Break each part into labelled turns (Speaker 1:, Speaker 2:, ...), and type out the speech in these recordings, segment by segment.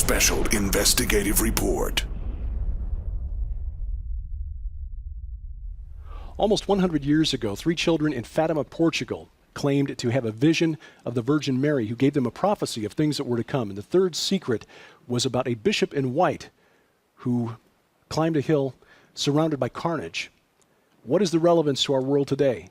Speaker 1: Special Investigative Report.
Speaker 2: Almost 100 years ago, 3 children in Fatima, Portugal, claimed to have a vision of the Virgin Mary, who gave them a prophecy of things that were to come. And the third secret was about a bishop in white who climbed a hill surrounded by carnage. What is the relevance to our world today?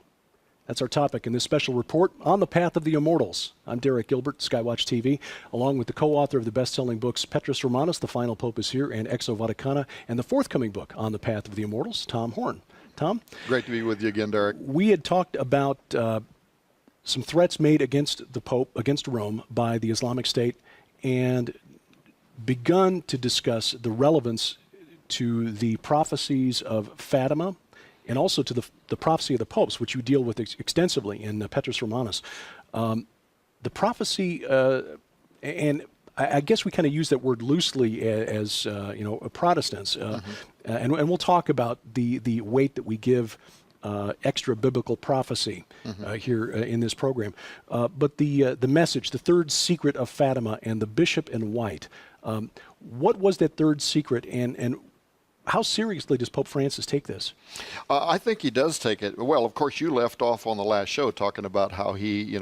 Speaker 2: That's our topic in this special report, On the Path of the Immortals. I'm Derek Gilbert, Skywatch TV, along with the co-author of the best-selling books Petrus Romanus, The Final Pope is Here, and Exo Vaticana, and the forthcoming book, On the Path of the Immortals, Tom Horn. Tom?
Speaker 3: Great to be with you again, Derek.
Speaker 2: We had talked about some threats made against the Pope, against Rome, by the Islamic State, and begun to discuss the relevance to the prophecies of Fatima, and also to the prophecy of the popes, which you deal with extensively in Petrus Romanus. The prophecy, and I guess we kind of use that word loosely as Protestants, and we'll talk about the weight that we give extra biblical prophecy here in this program. But the message, the third secret of Fatima and the bishop in white, what was that third secret, and how seriously does Pope Francis take this?
Speaker 3: I think he does take it. Well, of course, you left off on the last show talking about how he,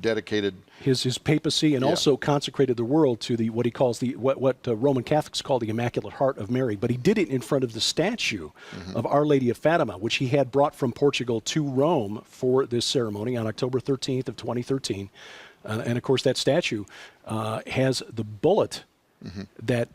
Speaker 3: dedicated
Speaker 2: his papacy and also consecrated the world to the what he calls what Roman Catholics call the Immaculate Heart of Mary. But he did it in front of the statue of Our Lady of Fatima, which he had brought from Portugal to Rome for this ceremony on October 13th of 2013. And of course, that statue has the bullet that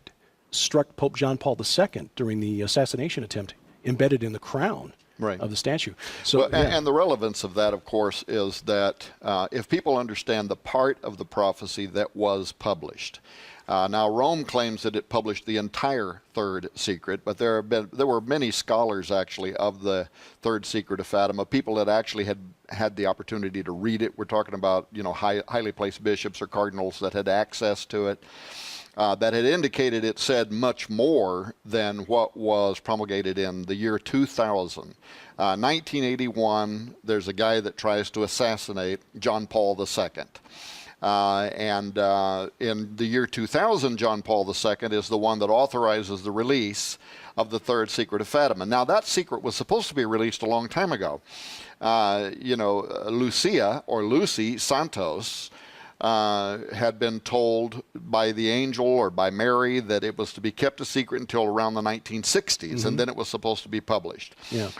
Speaker 2: struck Pope John Paul II during the assassination attempt embedded in the crown of the statue. So,
Speaker 3: and the relevance of that, of course, is that if people understand the part of the prophecy that was published. Now, Rome claims that it published the entire third secret, but there were many scholars, actually, of the third secret of Fatima, people that actually had the opportunity to read it. We're talking about, highly placed bishops or cardinals that had access to it. That had indicated it said much more than what was promulgated in the year 2000. 1981, there's a guy that tries to assassinate John Paul II. And in the year 2000, John Paul II is the one that authorizes the release of the third secret of Fatima. Now, that secret was supposed to be released a long time ago. Lucia, or Lucy Santos, had been told by the angel or by Mary that it was to be kept a secret until around the 1960s, and then it was supposed to be published.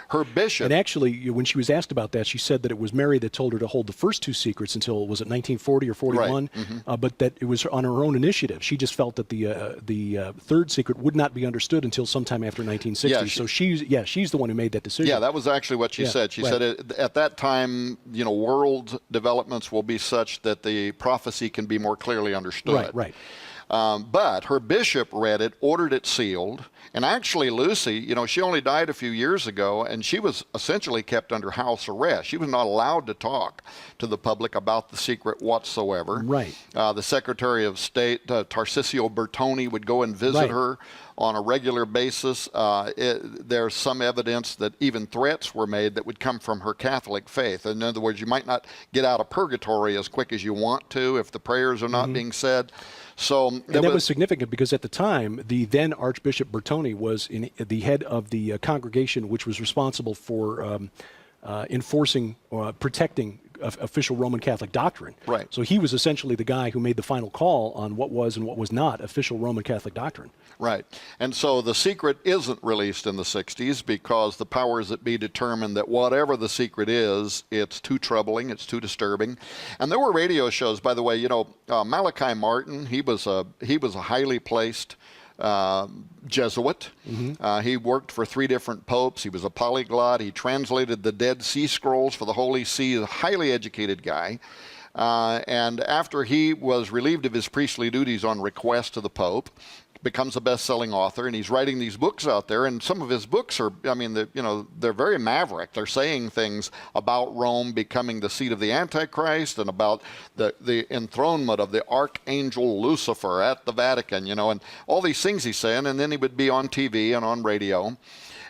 Speaker 3: Her bishop...
Speaker 2: And actually, when she was asked about that, she said that it was Mary that told her to hold the first 2 secrets until, was it 1940 or 41? But that it was on her own initiative. She just felt that the third secret would not be understood until sometime after 1960. So she's the one who made that decision.
Speaker 3: Yeah, that was actually what she said. She said at that time, world developments will be such that the prophecy can be more clearly understood. But her bishop read it, ordered it sealed, and actually Lucy, she only died a few years ago, and she was essentially kept under house arrest. She was not allowed to talk to the public about the secret whatsoever. The Secretary of State, Tarcisio Bertone, would go and visit her on a regular basis. There's some evidence that even threats were made that would come from her Catholic faith. In other words, you might not get out of purgatory as quick as you want to if the prayers are not being said. And
Speaker 2: that was significant because at the time, the then Archbishop Bertone was the head of the congregation which was responsible for enforcing, protecting official Roman Catholic doctrine. So he was essentially the guy who made the final call on what was and what was not official Roman Catholic doctrine.
Speaker 3: And so the secret isn't released in the 60s because the powers that be determined that whatever the secret is, it's too troubling, it's too disturbing. And there were radio shows, by the way, Malachi Martin, he was a highly placed Jesuit. He worked for 3 different popes. He was a polyglot. He translated the Dead Sea Scrolls for the Holy See. A highly educated guy. And after he was relieved of his priestly duties on request of the Pope, becomes a best-selling author, and he's writing these books out there, and some of his books are, they're very maverick. They're saying things about Rome becoming the seat of the Antichrist and about the enthronement of the Archangel Lucifer at the Vatican, and all these things he's saying, and then he would be on TV and on radio.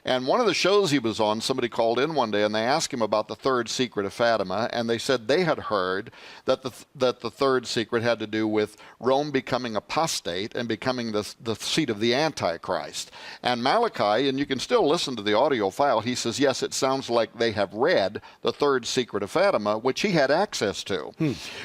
Speaker 3: And one of the shows he was on, somebody called in one day and they asked him about the third secret of Fatima, and they said they had heard that the third secret had to do with Rome becoming apostate and becoming the seat of the Antichrist. And Malachi, and you can still listen to the audio file, he says, yes, it sounds like they have read the third secret of Fatima, which he had access to.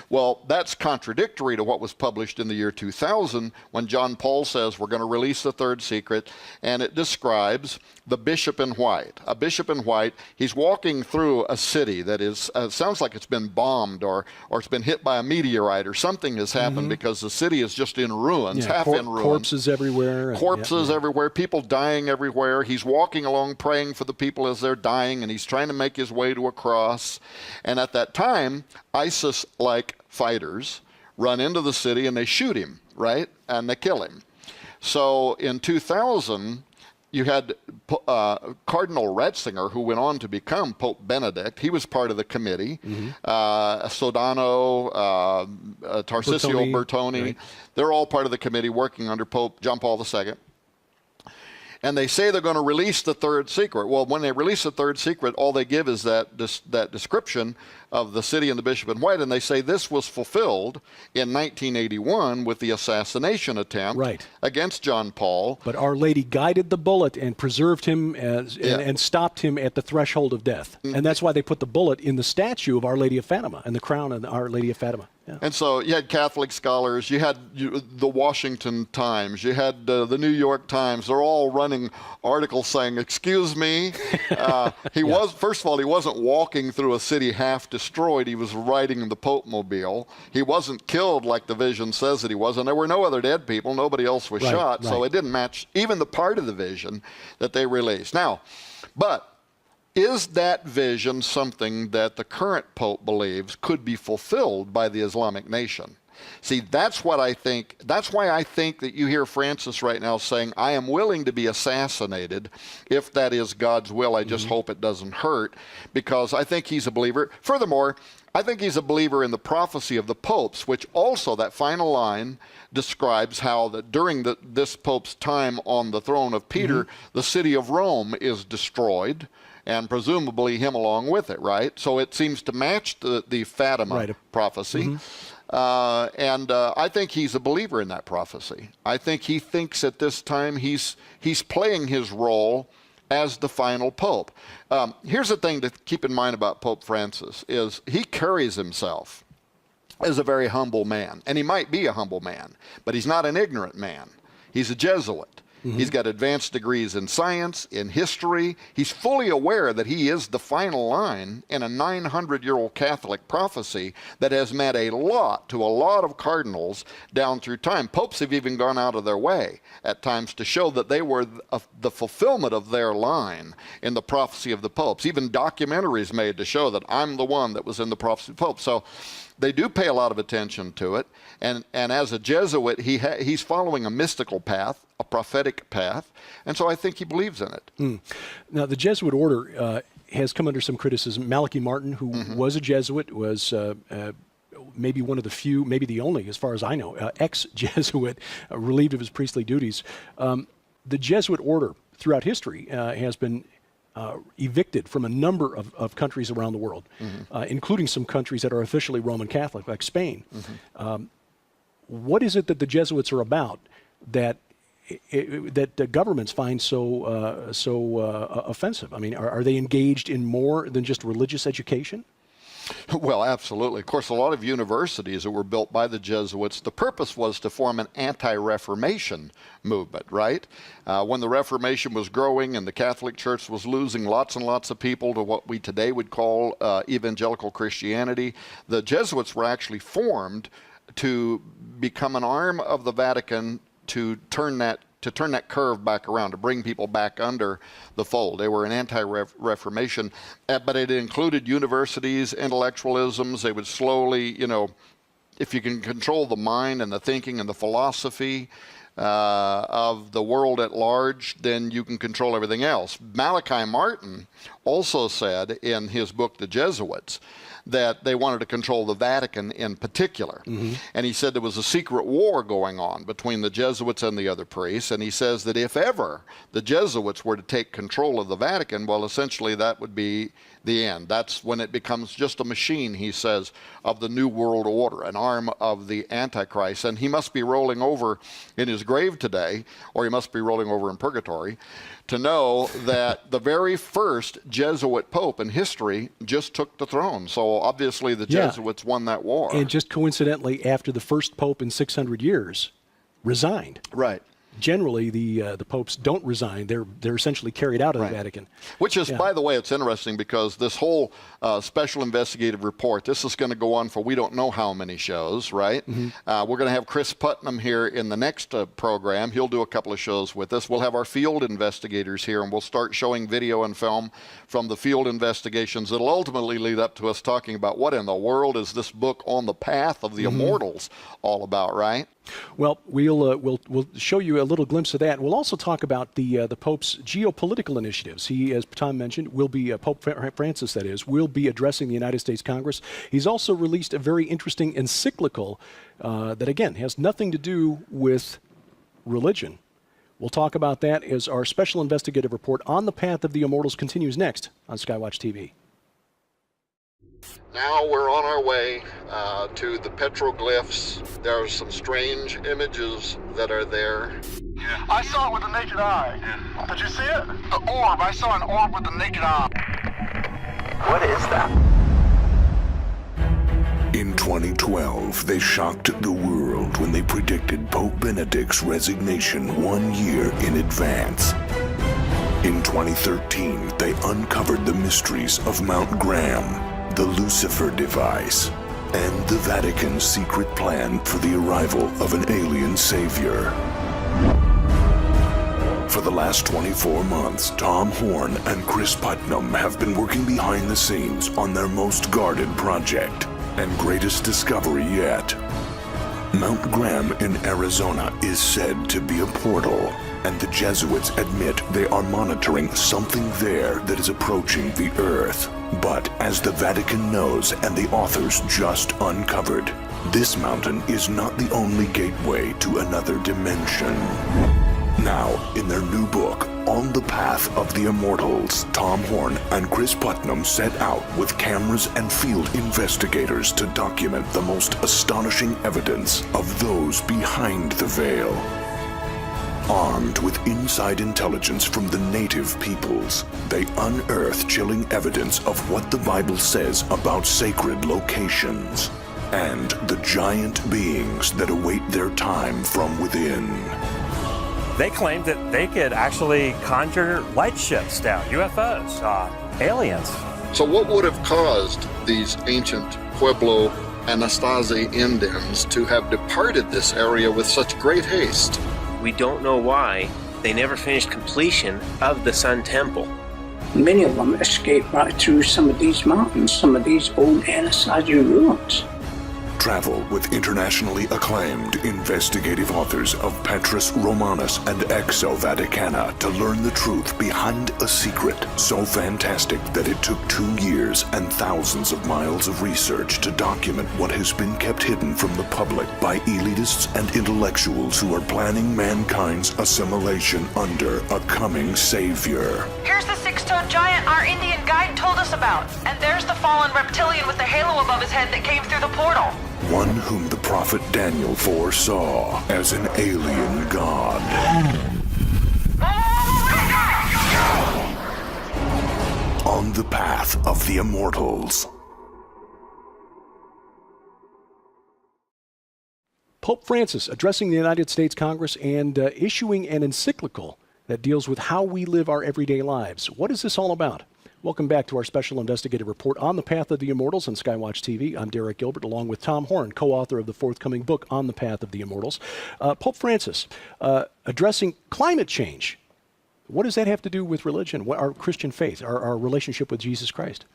Speaker 3: Well, that's contradictory to what was published in the year 2000 when John Paul says we're going to release the third secret, and it describes the bishop in white. A bishop in white, he's walking through a city that is, sounds like it's been bombed or it's been hit by a meteorite or something has happened because the city is just in ruins, half in ruins.
Speaker 2: Corpses everywhere.
Speaker 3: Corpses everywhere, people dying everywhere. He's walking along praying for the people as they're dying, and he's trying to make his way to a cross. And at that time, ISIS-like fighters run into the city and they shoot him, right? And they kill him. So in 2000, you had Cardinal Ratzinger, who went on to become Pope Benedict. He was part of the committee. Sodano, Tarcisio Bertoni, right. They're all part of the committee working under Pope John Paul II. And they say they're going to release the third secret. Well, when they release the third secret, all they give is that description of the city and the bishop in white, and they say this was fulfilled in 1981 with the assassination attempt against John Paul.
Speaker 2: But Our Lady guided the bullet and preserved him and stopped him at the threshold of death. And that's why they put the bullet in the statue of Our Lady of Fatima and the crown of Our Lady of Fatima. Yeah.
Speaker 3: And so you had Catholic scholars, you had the Washington Times, you had the New York Times. They're all running articles saying, excuse me, was, first of all, he wasn't walking through a city half destroyed. He was riding the Pope Mobile. He wasn't killed like the vision says that he was. And there were no other dead people. Nobody else was shot. So it didn't match even the part of the vision that they released. Now, but is that vision something that the current Pope believes could be fulfilled by the Islamic nation? See, that's what I think. That's why I think that you hear Francis right now saying, I am willing to be assassinated if that is God's will. I just hope it doesn't hurt, because I think he's a believer. Furthermore, I think he's a believer in the prophecy of the popes, which also, that final line describes how that during this pope's time on the throne of Peter, the city of Rome is destroyed, and presumably him along with it, right? So it seems to match the Fatima prophecy. And I think he's a believer in that prophecy. I think he thinks at this time he's playing his role as the final pope. Here's the thing to keep in mind about Pope Francis is he carries himself as a very humble man. And he might be a humble man, but he's not an ignorant man. He's a Jesuit. He's got advanced degrees in science, in history. He's fully aware that he is the final line in a 900-year-old Catholic prophecy that has meant a lot to a lot of cardinals down through time. Popes have even gone out of their way at times to show that they were the fulfillment of their line in the prophecy of the popes. Even documentaries made to show that I'm the one that was in the prophecy of the Pope. So they do pay a lot of attention to it. And as a Jesuit, he's following a mystical path, a prophetic path, and so I think he believes in it.
Speaker 2: Now, the Jesuit order has come under some criticism. Malachi Martin, who was a Jesuit, was maybe one of the few, maybe the only, as far as I know, ex-Jesuit relieved of his priestly duties. The Jesuit order throughout history has been evicted from a number of countries around the world, including some countries that are officially Roman Catholic, like Spain. What is it that the Jesuits are about that the governments find so offensive? I mean, are they engaged in more than just religious education?
Speaker 3: Well, absolutely. Of course, a lot of universities that were built by the Jesuits, the purpose was to form an anti-Reformation movement, right? When the Reformation was growing and the Catholic Church was losing lots and lots of people to what we today would call evangelical Christianity, the Jesuits were actually formed to become an arm of the Vatican to turn that curve back around, to bring people back under the fold. They were an anti-Reformation, but it included universities, intellectualisms. They would slowly, if you can control the mind and the thinking and the philosophy, of the world at large, then you can control everything else. Malachi Martin also said in his book, The Jesuits, that they wanted to control the Vatican in particular. And he said there was a secret war going on between the Jesuits and the other priests. And he says that if ever the Jesuits were to take control of the Vatican, well, essentially that would be the end. That's when it becomes just a machine, he says, of the New World Order, an arm of the Antichrist. And he must be rolling over in his grave today, or he must be rolling over in purgatory, to know that the very first Jesuit pope in history just took the throne. So obviously the Jesuits won that war.
Speaker 2: And just coincidentally, after the first pope in 600 years resigned.
Speaker 3: Right.
Speaker 2: Generally, the popes don't resign. They're essentially carried out of the Vatican.
Speaker 3: Which is, by the way, it's interesting because this whole special investigative report, this is going to go on for we don't know how many shows, right? We're going to have Chris Putnam here in the next program. He'll do a couple of shows with us. We'll have our field investigators here, and we'll start showing video and film from the field investigations that'll ultimately lead up to us talking about what in the world is this book On the Path of the Immortals all about, right?
Speaker 2: Well, we'll show you a little glimpse of that. We'll also talk about the Pope's geopolitical initiatives. He, as Tom mentioned, will be Pope Francis, that is, will be addressing the United States Congress. He's also released a very interesting encyclical that, again, has nothing to do with religion. We'll talk about that as our special investigative report On the Path of the Immortals continues next on Skywatch TV.
Speaker 3: Now we're on our way to the petroglyphs. There are some strange images that are there.
Speaker 4: Yeah. I saw it with the naked eye. Yeah. Did you see it? The orb. I saw an orb with the naked eye. What is that?
Speaker 1: In 2012, they shocked the world when they predicted Pope Benedict's resignation 1 year in advance. In 2013, they uncovered the mysteries of Mount Graham, the Lucifer device, and the Vatican's secret plan for the arrival of an alien savior. For the last 24 months, Tom Horn and Chris Putnam have been working behind the scenes on their most guarded project and greatest discovery yet. Mount Graham in Arizona is said to be a portal, and the Jesuits admit they are monitoring something there that is approaching the Earth. But as the Vatican knows and the authors just uncovered, this mountain is not the only gateway to another dimension. Now, in their new book, On the Path of the Immortals, Tom Horn and Chris Putnam set out with cameras and field investigators to document the most astonishing evidence of those behind the veil. Armed with inside intelligence from the native peoples, they unearth chilling evidence of what the Bible says about sacred locations and the giant beings that await their time from within.
Speaker 5: They claimed that they could actually conjure light ships down, UFOs, aliens.
Speaker 3: So what would have caused these ancient Pueblo Anastasi Indians to have departed this area with such great haste?
Speaker 6: We don't know why they never finished completion of the Sun Temple.
Speaker 7: Many of them escaped right through some of these mountains, some of these old Anasazi ruins.
Speaker 1: Travel with internationally acclaimed investigative authors of Petrus Romanus and Exo Vaticana to learn the truth behind a secret so fantastic that it took 2 years and thousands of miles of research to document what has been kept hidden from the public by elitists and intellectuals who are planning mankind's assimilation under a coming savior.
Speaker 8: Here's the 6-ton giant our Indian guide told us about. And there's the fallen reptilian with the halo above his head that came through the portal.
Speaker 1: One whom the prophet Daniel foresaw as an alien god. On the Path of the Immortals.
Speaker 2: Pope Francis addressing the United States Congress and issuing an encyclical that deals with how we live our everyday lives. What is this all about? Welcome back to our special investigative report On the Path of the Immortals on Skywatch TV. I'm Derek Gilbert, along with Tom Horn, co-author of the forthcoming book On the Path of the Immortals. Pope Francis addressing climate change. What does that have to do with religion, our Christian faith, our relationship with Jesus Christ?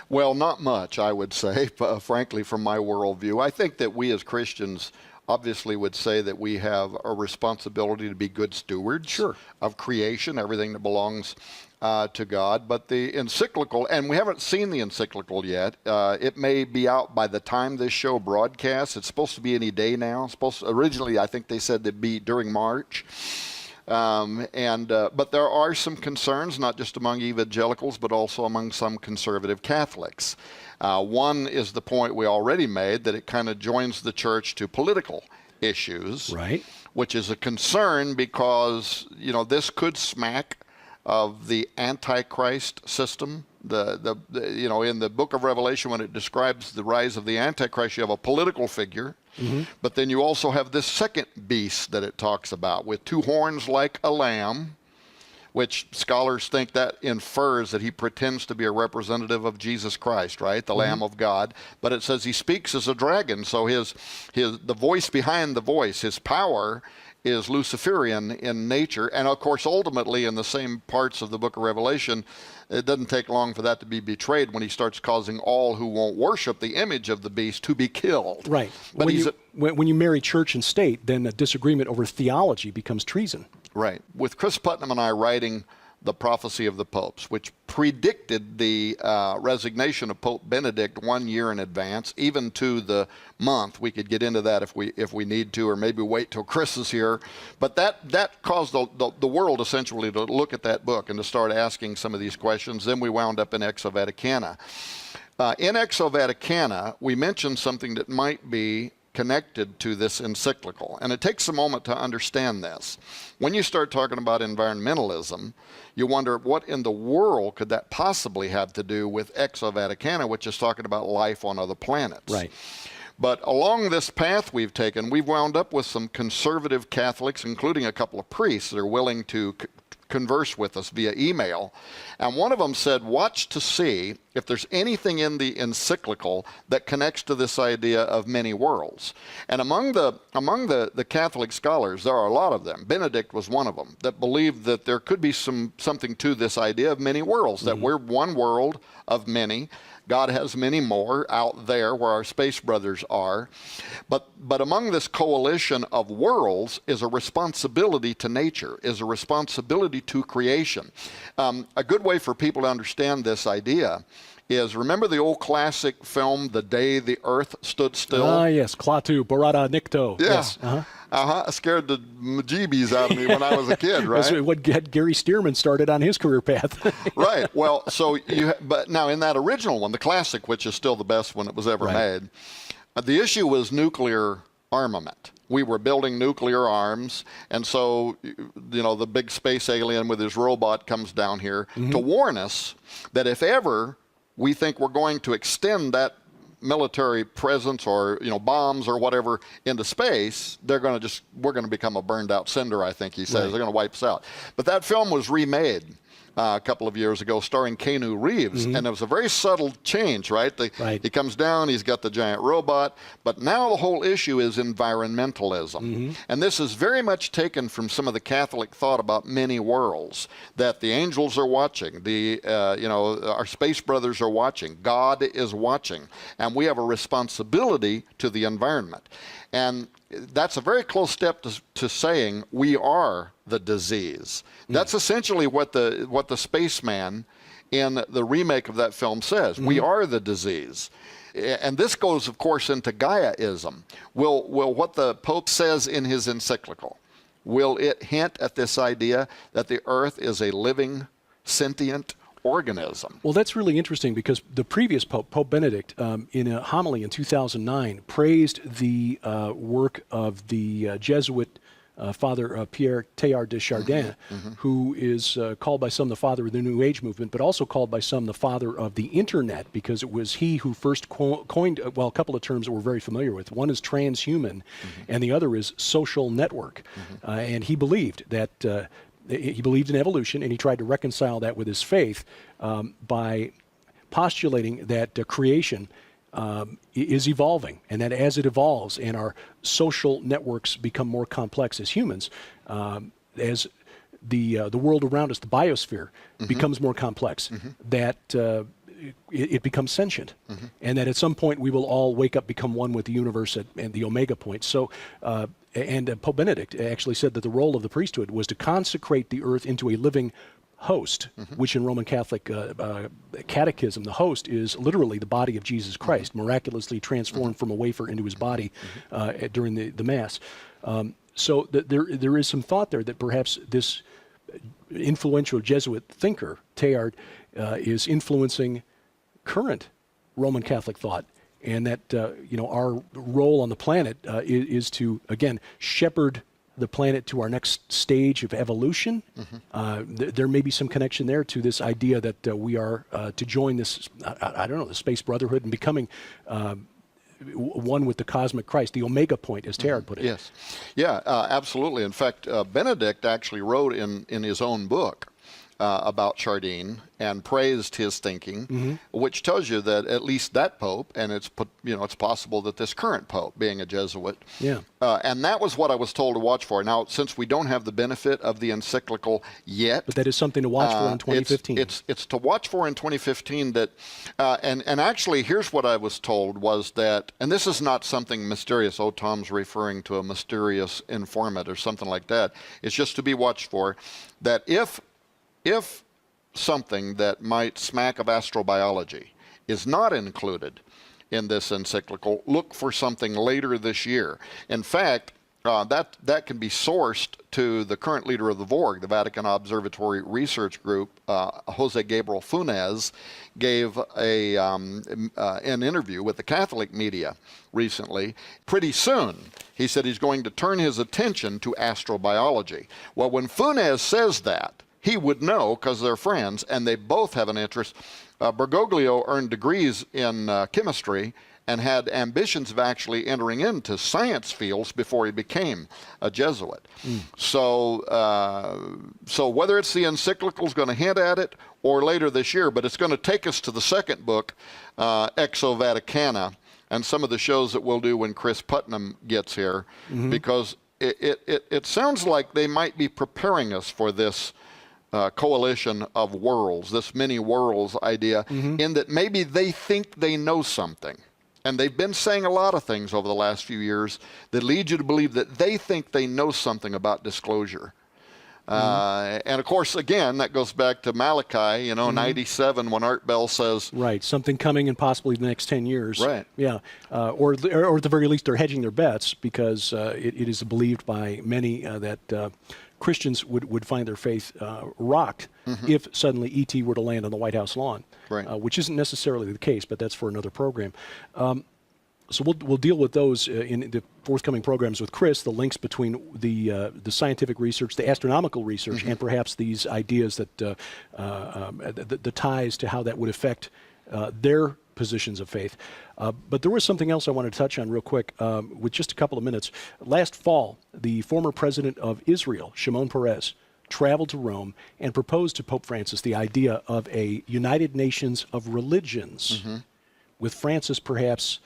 Speaker 3: Well, not much, I would say, frankly, from my worldview. I think that we as Christians obviously would say that we have a responsibility to be good stewards of creation, everything that belongs to God. But the encyclical, and we haven't seen the encyclical yet. It may be out by the time this show broadcasts. It's supposed to be any day now. Originally, I think they said it'd be during March. But there are some concerns, not just among evangelicals, but also among some conservative Catholics. One is the point we already made, that it kind of joins the church to political issues,
Speaker 2: Right.
Speaker 3: which is a concern because, this could smack of the Antichrist system. In the book of Revelation, when it describes the rise of the Antichrist, you have a political figure, but then you also have this second beast that it talks about with two horns like a lamb, which scholars think that infers that he pretends to be a representative of Jesus Christ, right? The Lamb of God. But it says he speaks as a dragon, so the voice behind the voice, his power is Luciferian in nature. And of course, ultimately, in the same parts of the book of Revelation, it doesn't take long for that to be betrayed when he starts causing all who won't worship the image of the beast to be killed.
Speaker 2: Right.
Speaker 3: But
Speaker 2: when you marry church and state, then a disagreement over theology becomes treason.
Speaker 3: Right. With Chris Putnam and I writing The Prophecy of the Popes, which predicted the resignation of Pope Benedict 1 year in advance, even to the month. We could get into that if we need to, or maybe wait till Chris is here. But that caused the world essentially to look at that book and to start asking some of these questions. Then we wound up in Exo Vaticana. In Exo Vaticana, we mentioned something that might be connected to this encyclical. And it takes a moment to understand this. When you start talking about environmentalism, you wonder what in the world could that possibly have to do with Exo Vaticana, which is talking about life on other planets.
Speaker 2: Right.
Speaker 3: But along this path we've taken, we've wound up with some conservative Catholics, including a couple of priests that are willing to converse with us via email. And one of them said, watch to see if there's anything in the encyclical that connects to this idea of many worlds. And among the Catholic scholars, there are a lot of them. Benedict was one of them that believed that there could be something to this idea of many worlds, that we're one world of many. God has many more out there where our space brothers are. But among this coalition of worlds is a responsibility to nature, is a responsibility to creation. A good way for people to understand this idea is, remember the old classic film, The Day the Earth Stood Still?
Speaker 2: Ah, yes. Klaatu, Barada Nikto.
Speaker 3: Yeah.
Speaker 2: Yes.
Speaker 3: It scared the majeebies out of me when I was a kid, right?
Speaker 2: That's what had Gary Stearman started on his career path.
Speaker 3: Right. Well, but now in that original one, the classic, which is still the best one that was ever made, the issue was nuclear armament. We were building nuclear arms, and so, the big space alien with his robot comes down here to warn us that if ever we think we're going to extend that military presence or bombs or whatever into space, we're going to become a burned out cinder, I think he says. They're going to wipe us out. But that film was remade a couple of years ago, starring Keanu Reeves, and it was a very subtle change, right? He comes down, he's got the giant robot, but now the whole issue is environmentalism. And this is very much taken from some of the Catholic thought about many worlds, that the angels are watching, our space brothers are watching, God is watching, and we have a responsibility to the environment. And that's a very close step to saying we are the disease. That's essentially what the spaceman in the remake of that film says. We are the disease. And this goes, of course, into Gaiaism. Will what the Pope says in his encyclical, will it hint at this idea that the earth is a living, sentient organism?
Speaker 2: Well, that's really interesting because the previous Pope, Pope Benedict, in a homily in 2009, praised the work of the Jesuit Father Pierre Teilhard de Chardin, who is called by some the father of the New Age movement, but also called by some the father of the Internet, because it was he who first coined, a couple of terms that we're very familiar with. One is transhuman, and the other is social network. And he believed that he believed in evolution, and he tried to reconcile that with his faith by postulating that creation is evolving, and that as it evolves and our social networks become more complex as humans, as the world around us, the biosphere, becomes more complex, that it becomes sentient, and that at some point we will all wake up, become one with the universe at the omega point. So, Pope Benedict actually said that the role of the priesthood was to consecrate the earth into a living host, which in Roman Catholic catechism, the host is literally the body of Jesus Christ, miraculously transformed from a wafer into his body during the Mass. So there is some thought there that perhaps this influential Jesuit thinker, Teilhard, is influencing current Roman Catholic thought, and that our role on the planet is to, again, shepherd the planet to our next stage of evolution. There may be some connection there to this idea that we are to join this, I don't know, the space brotherhood and becoming one with the cosmic Christ, the omega point, as Teilhard put it.
Speaker 3: Yes. Yeah, absolutely. In fact, Benedict actually wrote in his own book about Chardin and praised his thinking, which tells you that at least that pope, and it's possible that this current pope, being a Jesuit, and that was what I was told to watch for. Now, since we don't have the benefit of the encyclical yet,
Speaker 2: but that is something to watch for in 2015.
Speaker 3: It's to watch for in 2015. That and actually, here's what I was told was that, and this is not something mysterious. Oh, Tom's referring to a mysterious informant or something like that. It's just to be watched for. That if something that might smack of astrobiology is not included in this encyclical, look for something later this year. In fact, that can be sourced to the current leader of the VORG, the Vatican Observatory Research Group, Jose Gabriel Funes, gave an interview with the Catholic media recently. Pretty soon, he said he's going to turn his attention to astrobiology. Well, when Funes says that, he would know because they're friends and they both have an interest. Bergoglio earned degrees in chemistry and had ambitions of actually entering into science fields before he became a Jesuit. So whether it's the encyclical is going to hint at it or later this year, but it's going to take us to the second book, Exo Vaticana, and some of the shows that we'll do when Chris Putnam gets here, because it sounds like they might be preparing us for this coalition of worlds, this many worlds idea, in that maybe they think they know something. And they've been saying a lot of things over the last few years that lead you to believe that they think they know something about disclosure. And of course, again, that goes back to Malachi, 97, when Art Bell says,
Speaker 2: right, something coming in possibly the next 10 years.
Speaker 3: Right.
Speaker 2: Yeah. Or at the very least, they're hedging their bets because it is believed by many that Christians would find their faith rocked if suddenly E.T. were to land on the White House lawn, which isn't necessarily the case, but that's for another program. So we'll deal with those in the forthcoming programs with Chris, the links between the scientific research, the astronomical research, and perhaps these ideas that the ties to how that would affect their positions of faith. But there was something else I wanted to touch on real quick with just a couple of minutes. Last fall, the former president of Israel, Shimon Peres, traveled to Rome and proposed to Pope Francis the idea of a United Nations of religions, with Francis perhaps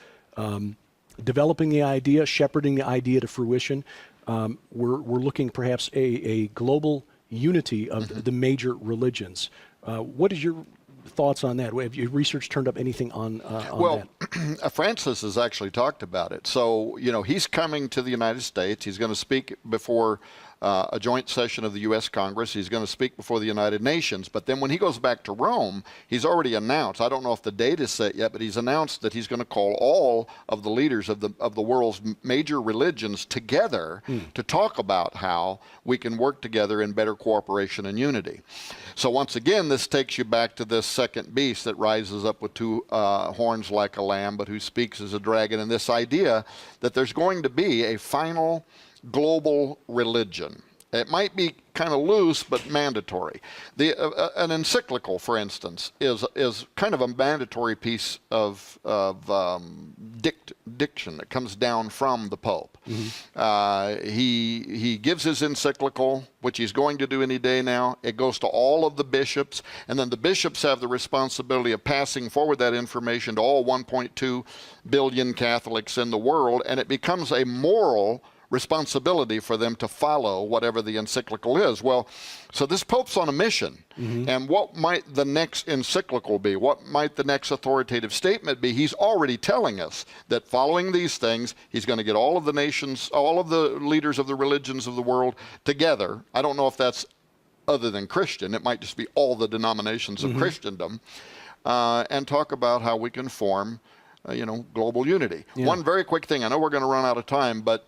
Speaker 2: developing the idea, shepherding the idea to fruition. We're looking perhaps a global unity of the major religions. What is your thoughts on that? Have your research turned up anything on that?
Speaker 3: Francis has actually talked about it. So, he's coming to the United States. He's going to speak before a joint session of the U.S. Congress. He's going to speak before the United Nations. But then when he goes back to Rome, he's already announced, I don't know if the date is set yet, but he's announced that he's going to call all of the leaders of the world's major religions together to talk about how we can work together in better cooperation and unity. So once again, this takes you back to this second beast that rises up with two horns like a lamb, but who speaks as a dragon, and this idea that there's going to be a final global religion. It might be kind of loose, but mandatory. An encyclical, for instance, is kind of a mandatory piece of diction that comes down from the Pope. He gives his encyclical, which he's going to do any day now. It goes to all of the bishops, and then the bishops have the responsibility of passing forward that information to all 1.2 billion Catholics in the world, and it becomes a moral responsibility for them to follow whatever the encyclical is. Well, so this Pope's on a mission. And what might the next encyclical be? What might the next authoritative statement be? He's already telling us that following these things, he's going to get all of the nations, all of the leaders of the religions of the world together. I don't know if that's other than Christian. It might just be all the denominations of Christendom, and talk about how we can form global unity. One very quick thing. I know we're going to run out of time, but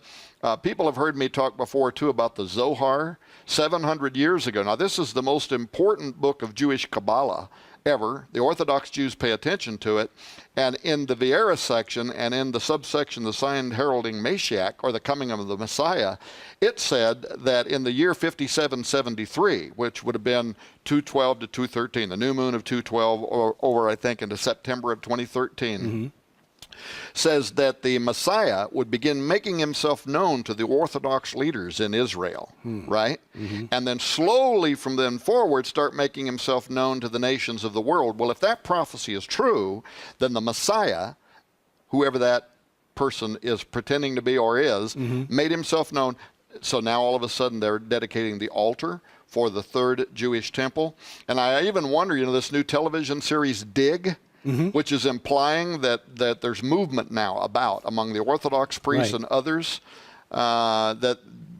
Speaker 3: people have heard me talk before, too, about the Zohar 700 years ago. Now, this is the most important book of Jewish Kabbalah ever. The Orthodox Jews pay attention to it. And in the Vieira section and in the subsection, the sign heralding Mashiach, or the coming of the Messiah, it said that in the year 5773, which would have been 212 to 213, the new moon of 212 over I think, into September of 2013, says that the Messiah would begin making himself known to the Orthodox leaders in Israel, right? And then slowly from then forward start making himself known to the nations of the world. Well, if that prophecy is true, then the Messiah, whoever that person is pretending to be or is, made himself known. So now all of a sudden they're dedicating the altar for the third Jewish temple. And I even wonder, this new television series, Dig, which is implying that there's movement now about among the Orthodox priests and others, that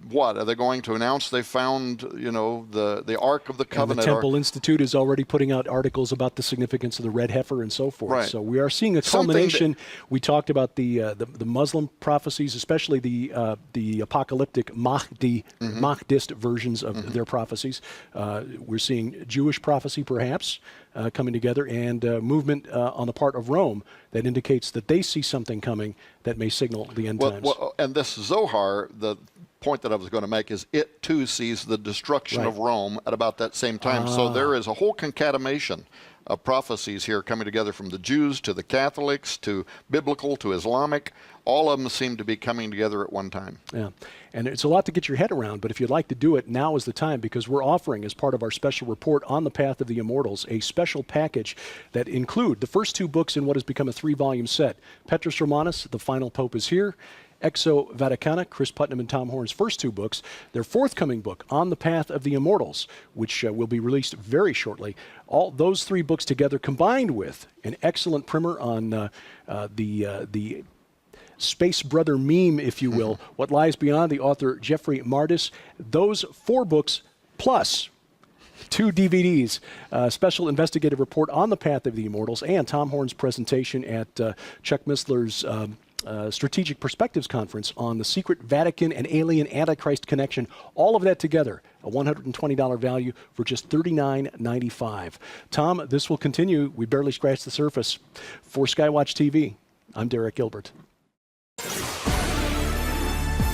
Speaker 3: what are they going to announce? They found, the Ark of the Covenant.
Speaker 2: And the Temple Institute is already putting out articles about the significance of the red heifer and so forth.
Speaker 3: Right.
Speaker 2: So we are seeing a culmination. We talked about the Muslim prophecies, especially the apocalyptic Mahdist versions of their prophecies. We're seeing Jewish prophecy, perhaps, coming together, and movement on the part of Rome that indicates that they see something coming that may signal the end times.
Speaker 3: Well, and this Zohar, the point that I was going to make is it too sees the destruction of Rome at about that same time. So there is a whole concatenation of prophecies here coming together, from the Jews to the Catholics to biblical to Islamic. All of them seem to be coming together at one time.
Speaker 2: Yeah, and it's a lot to get your head around, but if you'd like to do it, now is the time, because we're offering, as part of our special report on the Path of the Immortals, a special package that include the first 2 books in what has become a 3-volume set. Petrus Romanus, The Final Pope is Here. Exo Vaticana, Chris Putnam and Tom Horn's first 2 books. Their forthcoming book, On the Path of the Immortals, which will be released very shortly. All those 3 books together, combined with an excellent primer on the space brother meme, if you will, What Lies Beyond, the author Jeffrey Mardis. Those 4 books plus 2 DVDs, special investigative report on the Path of the Immortals, and Tom Horn's presentation at Chuck Missler's Strategic Perspectives Conference on the secret Vatican and alien Antichrist connection. All of that together, a $120 value for just $39.95. Tom, this will continue. We barely scratched the surface. For Skywatch TV, I'm Derek Gilbert.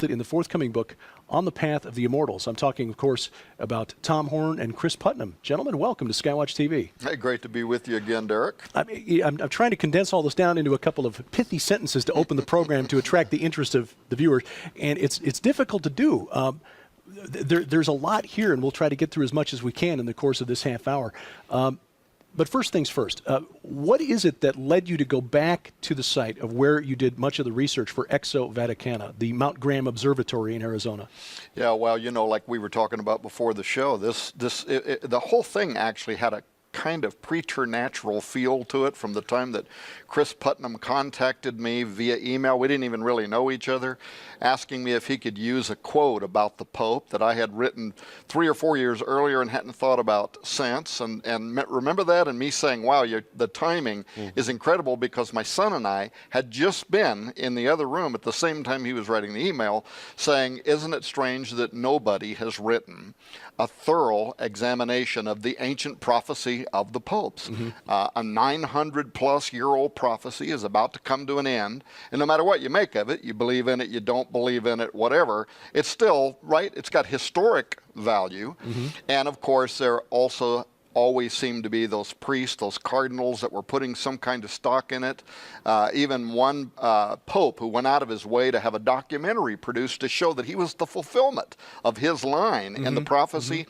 Speaker 2: In the forthcoming book, On the Path of the Immortals, I'm talking, of course, about Tom Horn and Chris Putnam. Gentlemen, welcome to Skywatch TV.
Speaker 3: Hey, great to be with you again, Derek.
Speaker 2: I'm trying to condense all this down into a couple of pithy sentences to open the program to attract the interest of the viewers, and it's difficult to do. There's a lot here, and we'll try to get through as much as we can in the course of this half hour. But first things first, what is it that led you to go back to the site of where you did much of the research for Exo Vaticana, the Mount Graham Observatory in Arizona?
Speaker 3: Yeah, well, like we were talking about before the show, the whole thing actually had a kind of preternatural feel to it from the time that Chris Putnam contacted me via email. We didn't even really know each other, asking me if he could use a quote about the Pope that I had written 3 or 4 years earlier and hadn't thought about since. And remember that, and me saying, wow, the timing is incredible, because my son and I had just been in the other room at the same time he was writing the email saying, isn't it strange that nobody has written a thorough examination of the ancient prophecy of the popes? A 900-plus-year-old prophecy is about to come to an end, and no matter what you make of it, you believe in it, you don't believe in it, whatever, it's still, right, it's got historic value. And of course, there also always seemed to be those priests, those cardinals that were putting some kind of stock in it. Even one pope who went out of his way to have a documentary produced to show that he was the fulfillment of his line in the prophecy.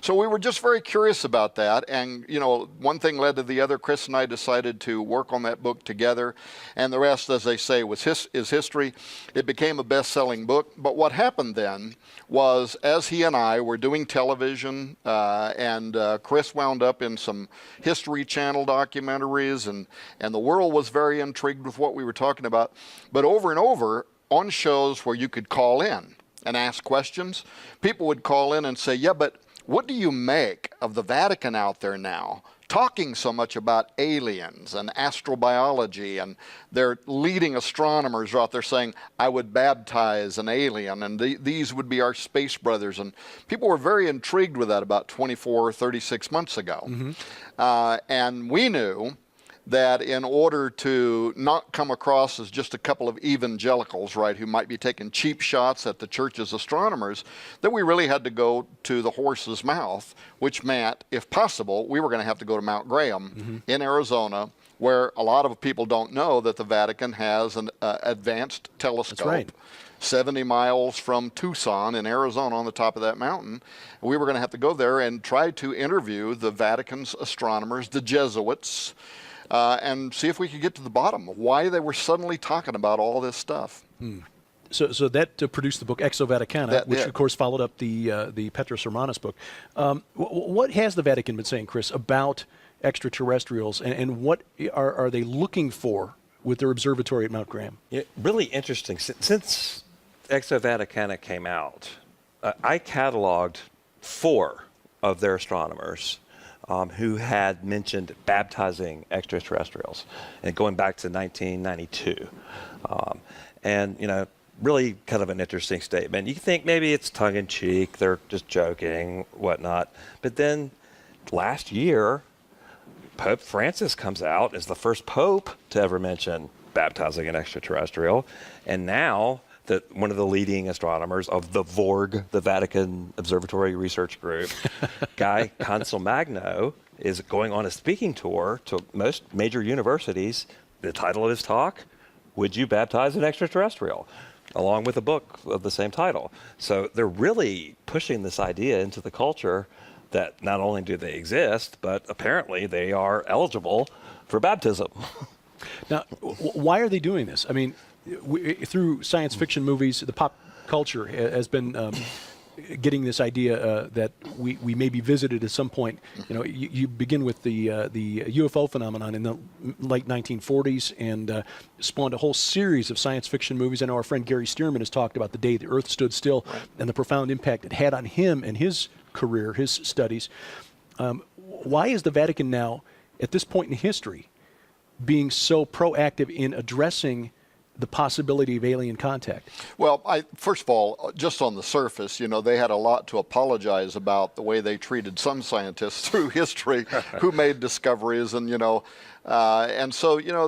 Speaker 3: So we were just very curious about that. And, you know, one thing led to the other. Chris and I decided to work on that book together. And the rest, as they say, is history. It became a best-selling book. But what happened then was, as he and I were doing television, and Chris wound up in some History Channel documentaries, and the world was very intrigued with what we were talking about. But over and over, on shows where you could call in and ask questions, people would call in and say, yeah, but what do you make of the Vatican out there now talking so much about aliens and astrobiology, and their leading astronomers are out there saying, I would baptize an alien, and these would be our space brothers. And people were very intrigued with that about 24 or 36 months ago. And we knew that in order to not come across as just a couple of evangelicals, right, who might be taking cheap shots at the church's astronomers, that we really had to go to the horse's mouth, which meant, if possible, we were going to have to go to Mount Graham in Arizona, where a lot of people don't know that the Vatican has an advanced telescope.
Speaker 2: That's right.
Speaker 3: 70 miles from Tucson in Arizona on the top of that mountain. We were going to have to go there and try to interview the Vatican's astronomers, the Jesuits, and see if we could get to the bottom of why they were suddenly talking about all this stuff.
Speaker 2: So that produced the book Exo Vaticana, which of course followed up the Petrus Hermanus book. What has the Vatican been saying, Chris, about extraterrestrials, and what are they looking for with their observatory at Mount Graham?
Speaker 5: Yeah, really interesting. Since Exo Vaticana came out, I cataloged 4 of their astronomers who had mentioned baptizing extraterrestrials, and going back to 1992. And, you know, really kind of an interesting statement. You think maybe it's tongue-in-cheek, they're just joking, whatnot. But then last year, Pope Francis comes out as the first pope to ever mention baptizing an extraterrestrial. And now that one of the leading astronomers of the VORG, the Vatican Observatory Research Group, Guy Consolmagno, is going on a speaking tour to most major universities. The title of his talk, Would You Baptize an Extraterrestrial? Along with a book of the same title. So they're really pushing this idea into the culture that not only do they exist, but apparently they are eligible for baptism.
Speaker 2: Now, why are they doing this? I mean, through science fiction movies, the pop culture has been getting this idea that we may be visited at some point. You know, you begin with the UFO phenomenon in the late 1940s, and spawned a whole series of science fiction movies. I know our friend Gary Stearman has talked about The Day the Earth Stood Still, and the profound impact it had on him and his career, his studies. Why is the Vatican now, at this point in history, being so proactive in addressing the possibility of alien contact?
Speaker 3: Well, first of all, just on the surface, you know, they had a lot to apologize about the way they treated some scientists through history who made discoveries, and, you know, and so, you know,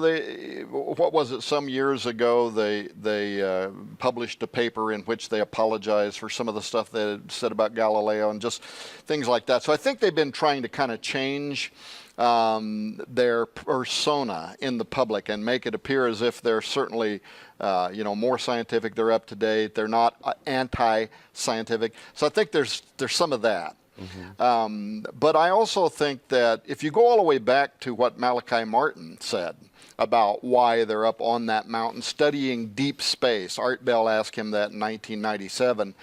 Speaker 3: what was it, some years ago, they published a paper in which they apologized for some of the stuff they had said about Galileo and just things like that. So I think they've been trying to kind of change their persona in the public and make it appear as if they're certainly, you know, more scientific, they're up to date, they're not anti-scientific. So I think there's some of that. But I also think that if you go all the way back to what Malachi Martin said about why they're up on that mountain studying deep space, Art Bell asked him that in 1997,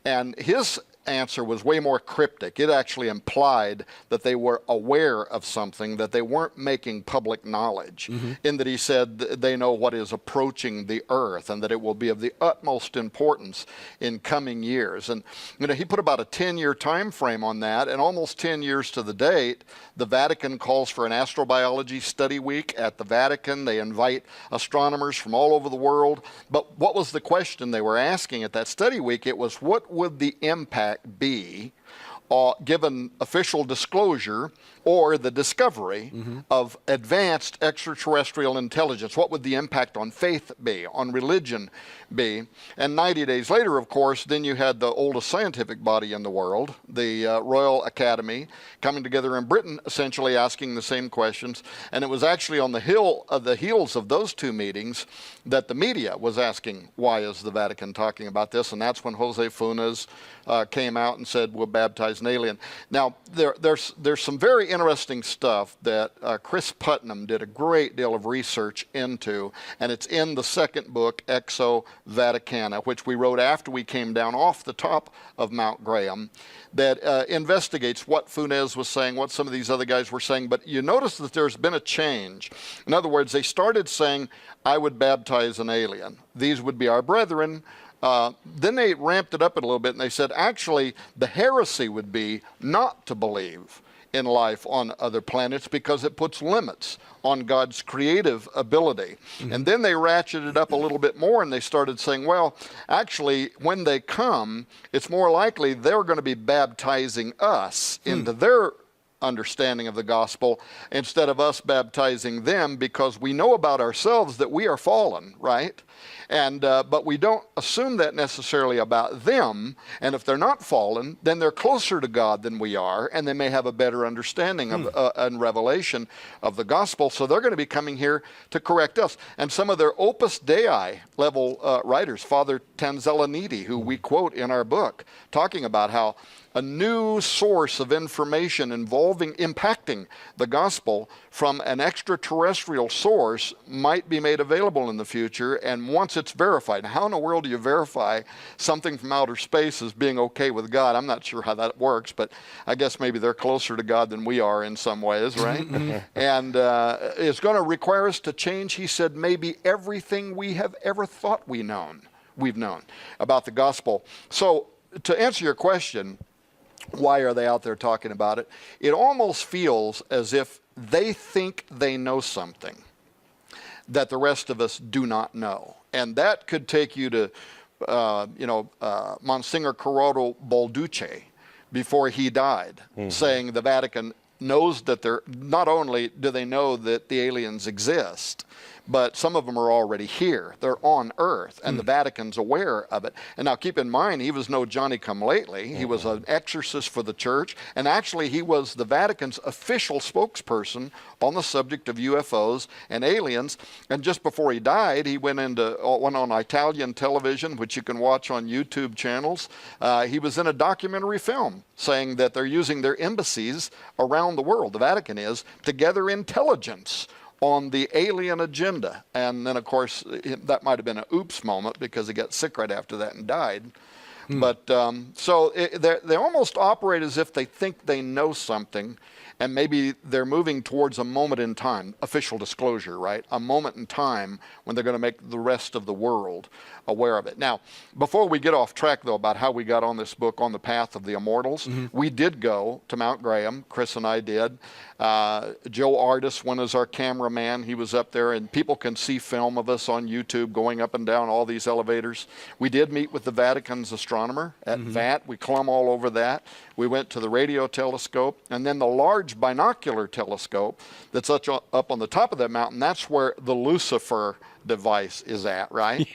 Speaker 3: and his answer was way more cryptic. It actually implied that they were aware of something, that they weren't making public knowledge, in that he said they know what is approaching the earth and that it will be of the utmost importance in coming years. And, you know, he put about a 10-year time frame on that, and almost 10 years to the date, the Vatican calls for an astrobiology study week at the Vatican. They invite astronomers from all over the world. But what was the question they were asking at that study week? It was, what would the impact be given official disclosure or the discovery of advanced extraterrestrial intelligence? What would the impact on faith be, on religion be? And 90 days later, of course, then you had the oldest scientific body in the world, the Royal Academy, coming together in Britain, essentially asking the same questions. And it was actually on the heels of those two meetings that the media was asking, why is the Vatican talking about this? And that's when Jose Funes came out and said, we'll baptize baptize an alien. Now, there's some very interesting stuff that Chris Putnam did a great deal of research into, and it's in the second book, Exo Vaticana, which we wrote after we came down off the top of Mount Graham, that investigates what Funes was saying, what some of these other guys were saying. But you notice that there's been a change. In other words, they started saying, I would baptize an alien. These would be our brethren. Then they ramped it up a little bit, and they said, actually, the heresy would be not to believe in life on other planets because it puts limits on God's creative ability. And then they ratcheted it up a little bit more, and they started saying, well, actually, when they come, it's more likely they're going to be baptizing us into their understanding of the gospel instead of us baptizing them, because we know about ourselves that we are fallen, right? And but we don't assume that necessarily about them. And if they're not fallen, then they're closer to God than we are, and they may have a better understanding of and revelation of the gospel. So they're going to be coming here to correct us. And some of their Opus Dei level writers, Father Tanzelaniti, who we quote in our book, talking about how a new source of information impacting the gospel from an extraterrestrial source might be made available in the future. And once it's verified, how in the world do you verify something from outer space as being okay with God? I'm not sure how that works, but I guess maybe they're closer to God than we are in some ways, right? And it's going to require us to change, he said, maybe everything we have ever thought we've known about the gospel. So to answer your question, why are they out there talking about it? It almost feels as if they think they know something that the rest of us do not know. And that could take you to, Monsignor Corrado Balducci before he died, saying the Vatican knows that not only do they know that the aliens exist, but some of them are already here. They're on Earth, and the Vatican's aware of it. And now keep in mind, he was no Johnny-come-lately. He was an exorcist for the church, and actually he was the Vatican's official spokesperson on the subject of UFOs and aliens. And just before he died, he went on Italian television, which you can watch on YouTube channels. He was in a documentary film saying that they're using their embassies around the world, the Vatican is, to gather intelligence on the alien agenda. And then, of course, that might have been an oops moment because he got sick right after that and died. But so they almost operate as if they think they know something, and maybe they're moving towards a moment in time, official disclosure, right? A moment in time when they're going to make the rest of the world aware of it. Now, before we get off track, though, about how we got on this book, On the Path of the Immortals, we did go to Mount Graham. Chris and I did. Joe Artis went as our cameraman. He was up there, and people can see film of us on YouTube going up and down all these elevators. We did meet with the Vatican's astronomer at VAT. We clumb all over that. We went to the radio telescope, and then the large binocular telescope that's up on the top of that mountain. That's where the Lucifer device is at, right?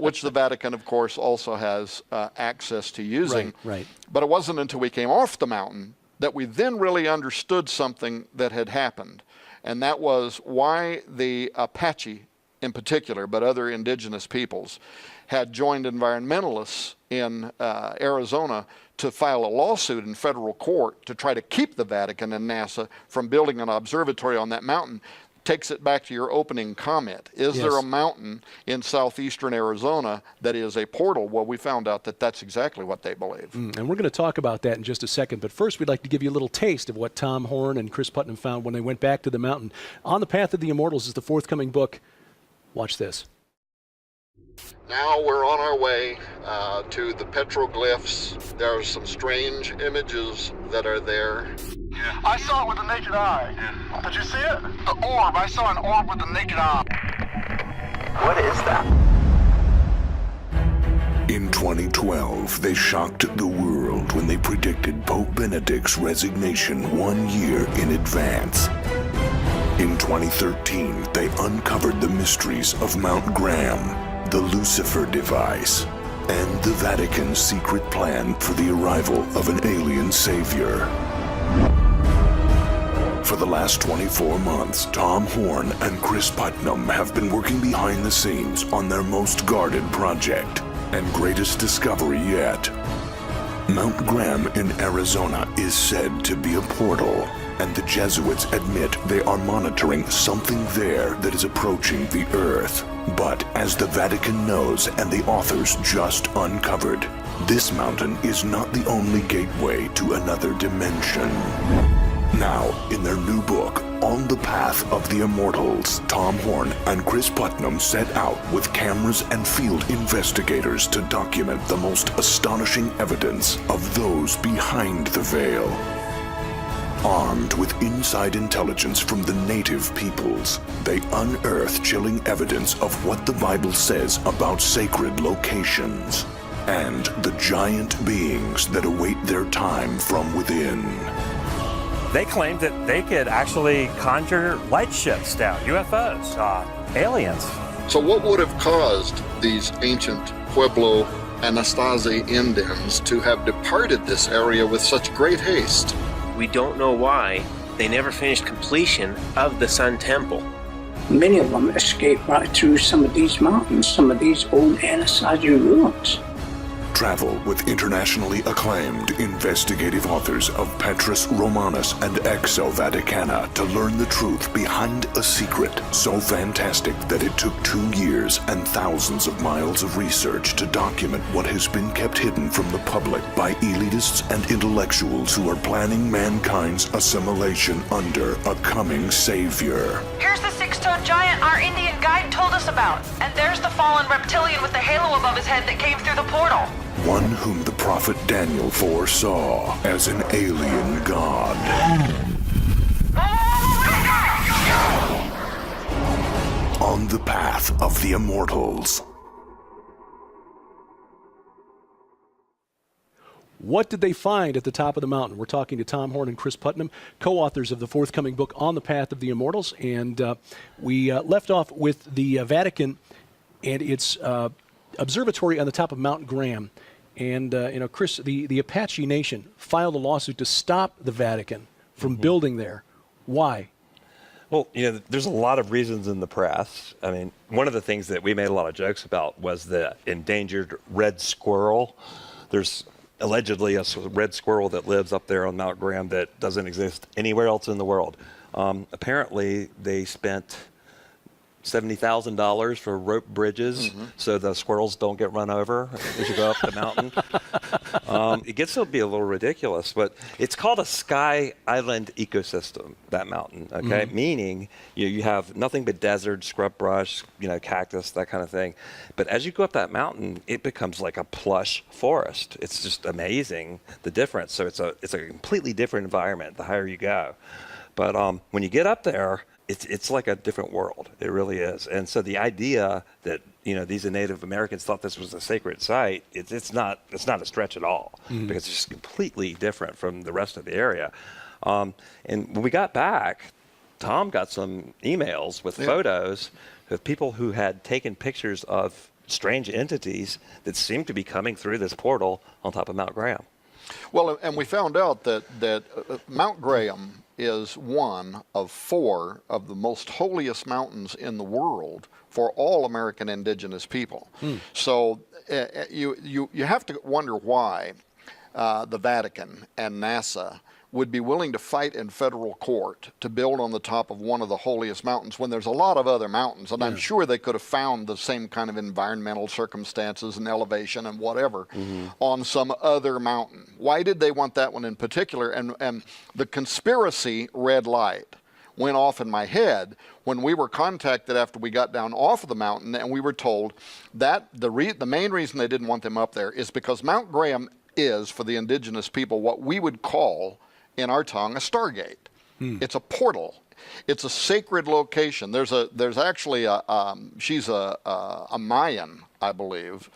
Speaker 3: Which the Vatican, of course, also has access to using.
Speaker 2: Right.
Speaker 3: But it wasn't until we came off the mountain that we then really understood something that had happened. And that was why the Apache in particular, but other indigenous peoples, had joined environmentalists in Arizona to file a lawsuit in federal court to try to keep the Vatican and NASA from building an observatory on that mountain. Takes it back to your opening comment. Is there a mountain in southeastern Arizona that is a portal? Well, we found out that that's exactly what they believe.
Speaker 2: And we're going to talk about that in just a second. But first, we'd like to give you a little taste of what Tom Horn and Chris Putnam found when they went back to the mountain. On the Path of the Immortals is the forthcoming book. Watch this.
Speaker 3: Now we're on our way to the petroglyphs. There are some strange images that are there.
Speaker 4: Yeah. I saw it with the naked eye. Yeah. Did you see it? The orb. I saw an orb with the naked eye.
Speaker 6: What is that?
Speaker 1: In 2012, they shocked the world when they predicted Pope Benedict's resignation 1 year in advance. In 2013, they uncovered the mysteries of Mount Graham, the Lucifer device, and the Vatican's secret plan for the arrival of an alien savior. For the last 24 months, Tom Horn and Chris Putnam have been working behind the scenes on their most guarded project and greatest discovery yet. Mount Graham in Arizona is said to be a portal, and the Jesuits admit they are monitoring something there that is approaching the Earth. But as the Vatican knows and the authors just uncovered, this mountain is not the only gateway to another dimension. Now, in their new book, On the Path of the Immortals, Tom Horn and Chris Putnam set out with cameras and field investigators to document the most astonishing evidence of those behind the veil. Armed with inside intelligence from the native peoples, they unearth chilling evidence of what the Bible says about sacred locations and the giant beings that await their time from within.
Speaker 9: They claimed that they could actually conjure light ships down, UFOs, aliens.
Speaker 3: So what would have caused these ancient Pueblo Anasazi Indians to have departed this area with such great haste?
Speaker 6: We don't know why they never finished completion of the Sun Temple.
Speaker 7: Many of them escaped right through some of these mountains, some of these old Anasazi ruins.
Speaker 1: Travel with internationally acclaimed investigative authors of Petrus Romanus and Exo Vaticana to learn the truth behind a secret so fantastic that it took 2 years and thousands of miles of research to document what has been kept hidden from the public by elitists and intellectuals who are planning mankind's assimilation under a coming savior.
Speaker 8: Here's the six-toed giant our Indian guide told us about. And there's the fallen reptilian with the halo above his head that came through the portal.
Speaker 1: One whom the prophet Daniel foresaw as an alien god. On the Path of the Immortals.
Speaker 2: What did they find at the top of the mountain? We're talking to Tom Horn and Chris Putnam, co-authors of the forthcoming book On the Path of the Immortals. And we left off with the Vatican and its observatory on the top of Mount Graham. And, Chris, the Apache Nation filed a lawsuit to stop the Vatican from building there. Why?
Speaker 5: Well, there's a lot of reasons in the press. I mean, one of the things that we made a lot of jokes about was the endangered red squirrel. There's allegedly a red squirrel that lives up there on Mount Graham that doesn't exist anywhere else in the world. Apparently, they spent $70,000 for rope bridges so the squirrels don't get run over as you go up the mountain. It gets to be a little ridiculous, but it's called a sky island ecosystem, that mountain, okay? Meaning you have nothing but desert, scrub brush, cactus, that kind of thing. But as you go up that mountain, it becomes like a plush forest. It's just amazing, the difference. So it's a completely different environment the higher you go. But when you get up there, it's like a different world. It really is. And so the idea that these Native Americans thought this was a sacred site, it's not a stretch at all, because it's just completely different from the rest of the area. And when we got back, Tom got some emails with photos of people who had taken pictures of strange entities that seemed to be coming through this portal on top of Mount Graham.
Speaker 3: Well, and we found out that Mount Graham is one of 4 of the most holiest mountains in the world for all American indigenous people. So you have to wonder why the Vatican and NASA would be willing to fight in federal court to build on the top of one of the holiest mountains when there's a lot of other mountains. And I'm sure they could have found the same kind of environmental circumstances and elevation and whatever on some other mountain. Why did they want that one in particular? And the conspiracy red light went off in my head when we were contacted after we got down off of the mountain, and we were told that the main reason they didn't want them up there is because Mount Graham is, for the indigenous people, what we would call in our tongue a stargate. It's a portal. It's a sacred location. There's actually she's a Mayan, I believe,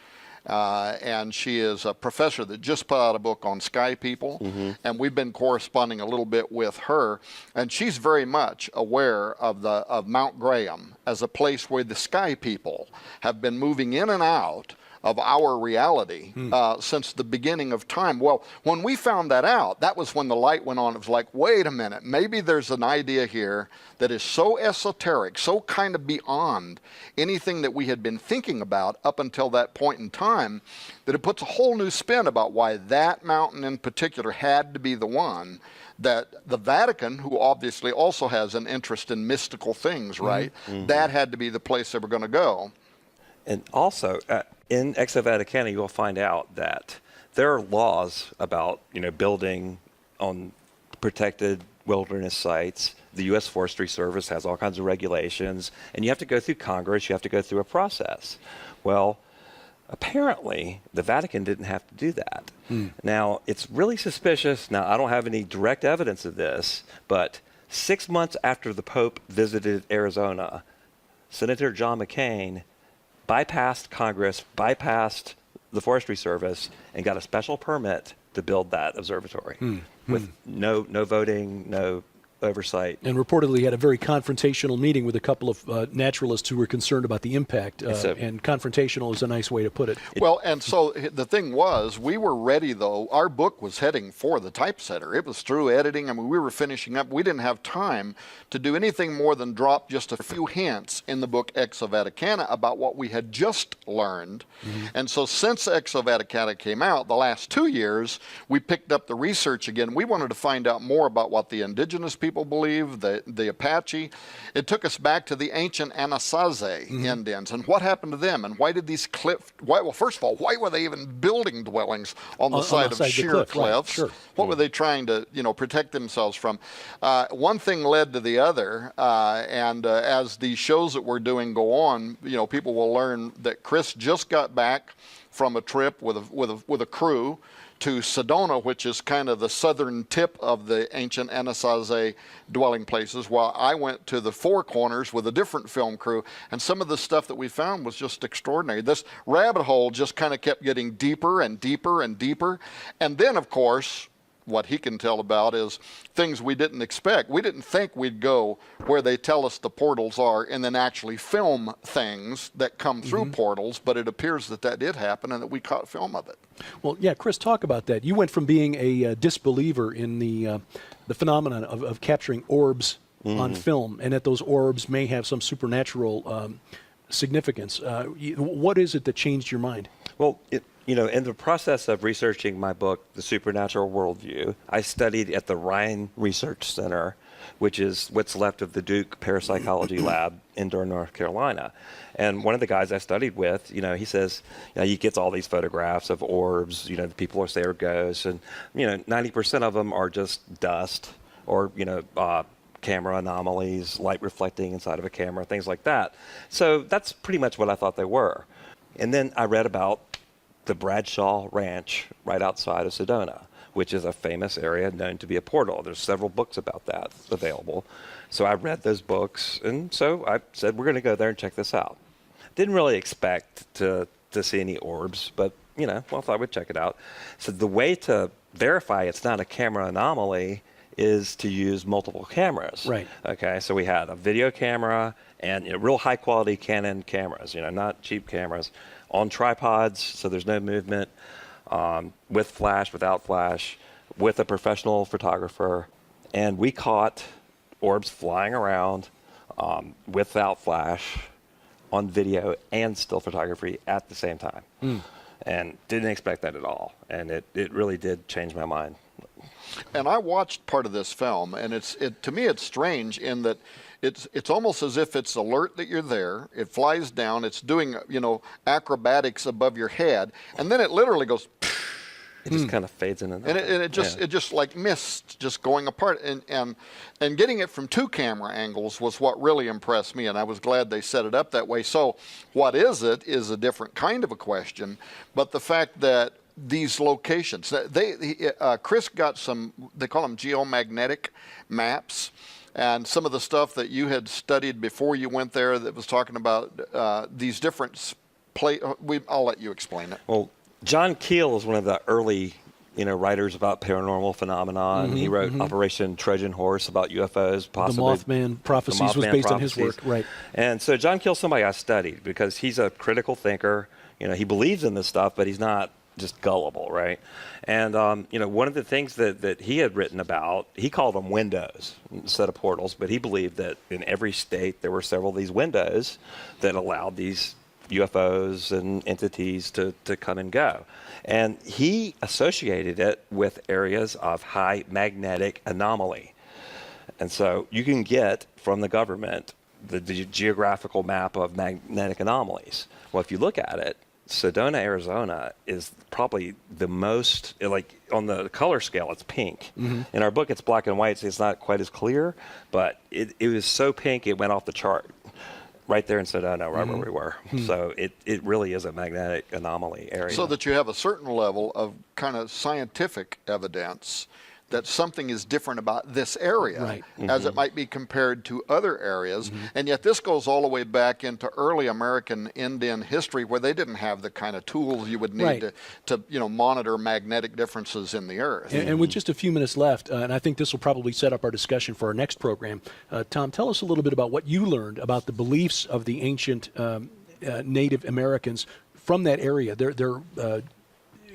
Speaker 3: and she is a professor that just put out a book on sky people, and we've been corresponding a little bit with her, and she's very much aware of Mount Graham as a place where the sky people have been moving in and out of our reality since the beginning of time. Well, when we found that out, that was when the light went on. It was like, wait a minute, maybe there's an idea here that is so esoteric, so kind of beyond anything that we had been thinking about up until that point in time, that it puts a whole new spin about why that mountain in particular had to be the one that the Vatican, who obviously also has an interest in mystical things, right? That had to be the place they were going to go.
Speaker 5: And also, in Exo Vaticana, you will find out that there are laws about, building on protected wilderness sites. The U.S. Forestry Service has all kinds of regulations, and you have to go through Congress. You have to go through a process. Well, apparently, the Vatican didn't have to do that. Now, it's really suspicious. Now, I don't have any direct evidence of this, but 6 months after the Pope visited Arizona, Senator John McCain bypassed Congress, bypassed the Forestry Service, and got a special permit to build that observatory with no voting, no oversight.
Speaker 2: And reportedly had a very confrontational meeting with a couple of naturalists who were concerned about the impact. And confrontational is a nice way to put it.
Speaker 3: Well, and so the thing was, we were ready, though. Our book was heading for the typesetter. It was through editing. I mean, we were finishing up. We didn't have time to do anything more than drop just a few hints in the book Exo Vaticana about what we had just learned. And so since Exo Vaticana came out, the last 2 years, we picked up the research again. We wanted to find out more about what the indigenous people believe, the Apache. It took us back to the ancient Anasazi Indians and what happened to them, and why did these well, first of all, why were they even building dwellings on the side of sheer cliffs?
Speaker 2: Right, sure.
Speaker 3: What were they trying to, protect themselves from? One thing led to the other, and as the shows that we're doing go on, people will learn that Chris just got back from a trip with a crew to Sedona, which is kind of the southern tip of the ancient Anasazi dwelling places, while I went to the Four Corners with a different film crew, and some of the stuff that we found was just extraordinary. This rabbit hole just kind of kept getting deeper and deeper and deeper. And then, of course, what he can tell about is things we didn't expect. We didn't think we'd go where they tell us the portals are and then actually film things that come through portals, but it appears that did happen and that we caught film of it.
Speaker 2: Well, yeah, Chris, talk about that. You went from being a disbeliever in the phenomenon of capturing orbs on film, and that those orbs may have some supernatural significance. What is it that changed your mind?
Speaker 5: Well, in the process of researching my book, The Supernatural Worldview, I studied at the Ryan Research Center, which is what's left of the Duke Parapsychology Lab in Durham, North Carolina. And one of the guys I studied with, he says, he gets all these photographs of orbs, the people say are ghosts, and, 90% of them are just dust or, camera anomalies, light reflecting inside of a camera, things like that. So that's pretty much what I thought they were. And then I read about the Bradshaw Ranch right outside of Sedona, which is a famous area known to be a portal. There's several books about that available. So I read those books, and so I said, we're going to go there and check this out. Didn't really expect to see any orbs, but, I thought I would check it out. So the way to verify it's not a camera anomaly is to use multiple cameras.
Speaker 2: Right.
Speaker 5: Okay, so we had a video camera and real high-quality Canon cameras, not cheap cameras, on tripods, so there's no movement, with flash, without flash, with a professional photographer. And we caught orbs flying around without flash on video and still photography at the same time. And didn't expect that at all. And it really did change my mind.
Speaker 3: And I watched part of this film, and to me it's strange in that it's almost as if it's alert that you're there. It flies down. It's doing acrobatics above your head, and then it literally goes.
Speaker 5: It just kind of fades in and out.
Speaker 3: And it just like mist, just going apart, and getting it from 2 camera angles was what really impressed me, and I was glad they set it up that way. So, what is it is a different kind of a question, but the fact that these locations, Chris got some, they call them geomagnetic maps. And some of the stuff that you had studied before you went there that was talking about these different I'll let you explain it.
Speaker 5: Well, John Keel is one of the early, writers about paranormal phenomena. He wrote Operation Trojan Horse about UFOs, possibly.
Speaker 2: The Mothman Prophecies was based on his work, right?
Speaker 5: And so John Keel's somebody I studied because he's a critical thinker. He believes in this stuff, but he's not just gullible, right? And one of the things that he had written about, he called them windows instead of portals, but he believed that in every state there were several of these windows that allowed these UFOs and entities to come and go. And he associated it with areas of high magnetic anomaly. And so you can get from the government the geographical map of magnetic anomalies. Well, if you look at it, Sedona, Arizona is probably the most, like on the color scale, it's pink. In our book, it's black and white, so it's not quite as clear, but it was so pink it went off the chart right there in Sedona, right where we were. So it really is a magnetic anomaly area.
Speaker 3: So that you have a certain level of kind of scientific evidence that something is different about this area as it might be compared to other areas. And yet this goes all the way back into early American Indian history where they didn't have the kind of tools you would need to monitor magnetic differences in the earth.
Speaker 2: And with just a few minutes left, and I think this will probably set up our discussion for our next program, Tom, tell us a little bit about what you learned about the beliefs of the ancient Native Americans from that area, their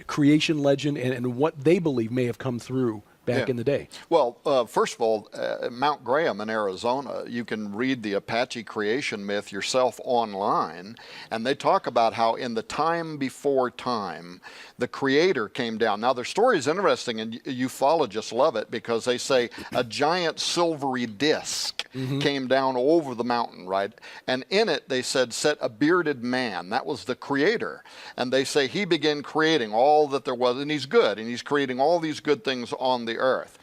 Speaker 2: creation legend and what they believe may have come through back in the day.
Speaker 3: Well, first of all, Mount Graham in Arizona, you can read the Apache creation myth yourself online, and they talk about how in the time before time, the Creator came down. Now, their story is interesting, and ufologists love it because they say a giant silvery disc came down over the mountain, right? And in it, they said, set a bearded man. That was the Creator. And they say he began creating all that there was, and he's good, and he's creating all these good things on the earth.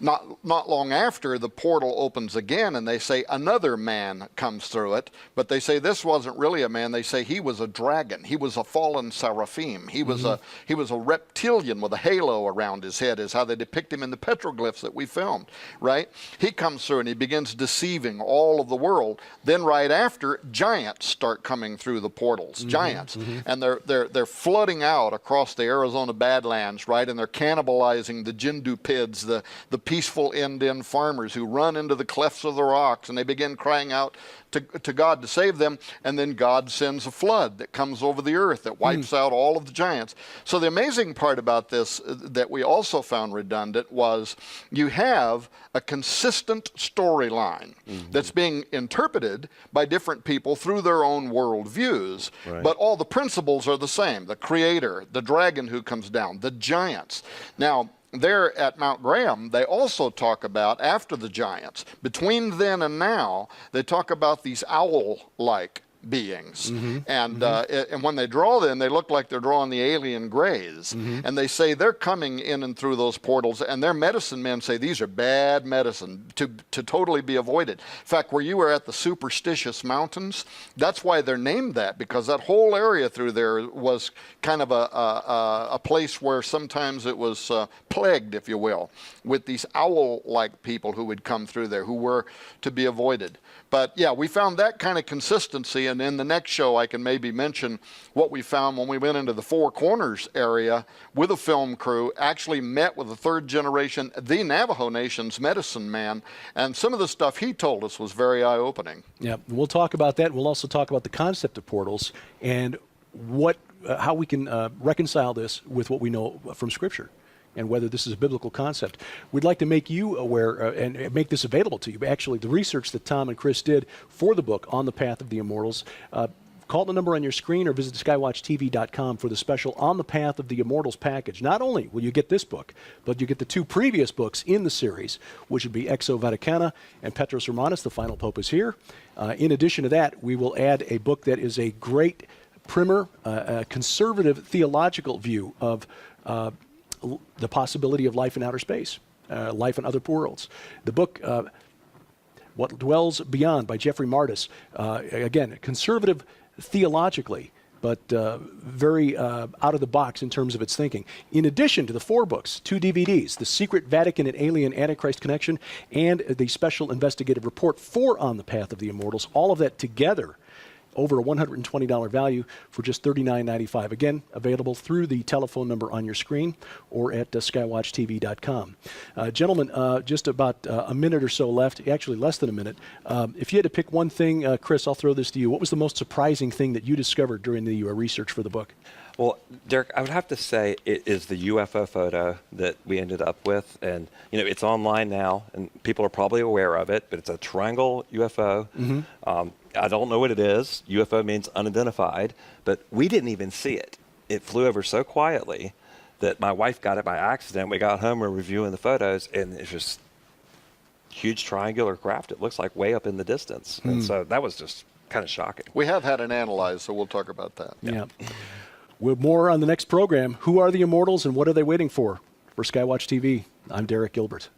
Speaker 3: Not long after, the portal opens again, and they say another man comes through it, but they say this wasn't really a man. They say he was a dragon. He was a fallen seraphim. He was a reptilian with a halo around his head, is how they depict him in the petroglyphs that we filmed, right? He comes through and he begins deceiving all of the world. Then right after, giants start coming through the portals, giants, and they're flooding out across the Arizona Badlands, right? And they're cannibalizing the Jindupids, the peaceful Indian farmers who run into the clefts of the rocks, and they begin crying out to God to save them, and then God sends a flood that comes over the earth that wipes out all of the giants. So the amazing part about this that we also found redundant was you have a consistent storyline that's being interpreted by different people through their own world views, but all the principles are the same. The Creator, the dragon who comes down, the giants. Now, there at Mount Graham, they also talk about, after the giants, between then and now, they talk about these owl-like beings. And when they draw them, they look like they're drawing the alien grays. And they say they're coming in and through those portals, and their medicine men say these are bad medicine to totally be avoided. In fact, where you were at the Superstitious Mountains, that's why they're named that, because that whole area through there was kind of a place where sometimes it was plagued, if you will, with these owl-like people who would come through there, who were to be avoided. But yeah, we found that kind of consistency, and in the next show I can maybe mention what we found when we went into the Four Corners area with a film crew, actually met with the third generation, the Navajo Nation's medicine man, and some of the stuff he told us was very eye-opening. Yeah,
Speaker 2: we'll talk about that. We'll also talk about the concept of portals and how we can reconcile this with what we know from Scripture, and whether this is a biblical concept. We'd like to make you aware and make this available to you. Actually, the research that Tom and Chris did for the book, On the Path of the Immortals, call the number on your screen or visit skywatchtv.com for the special On the Path of the Immortals package. Not only will you get this book, but you get the two previous books in the series, which would be Exo Vaticana and Petros Hermanus, The Final Pope is Here. In addition to that, we will add a book that is a great primer, a conservative theological view of the possibility of life in outer space, life in other worlds. The book, What Dwells Beyond by Jeffrey Martis, again, conservative theologically, but very out of the box in terms of its thinking. In addition to the 4 books, 2 DVDs, The Secret Vatican and Alien Antichrist Connection, and the Special Investigative Report for On the Path of the Immortals, all of that together over a $120 value for just $39.95. Again, available through the telephone number on your screen or at skywatchtv.com. Gentlemen, just about a minute or so left, actually less than a minute. If you had to pick one thing, Chris, I'll throw this to you. What was the most surprising thing that you discovered during the research for the book?
Speaker 5: Well, Derek, I would have to say it is the UFO photo that we ended up with. And, you know, it's online now, and people are probably aware of it, but it's a triangle UFO. I don't know what it is. UFO means unidentified, but we didn't even see it. It flew over so quietly that my wife got it by accident. We got home, we're reviewing the photos, and it's just huge triangular craft. It looks like way up in the distance. And so that was just kind of shocking.
Speaker 3: We have had it analyzed, so we'll talk about that.
Speaker 2: Yeah. With more on the next program. Who are the Immortals and what are they waiting for? For Skywatch TV, I'm Derek Gilbert.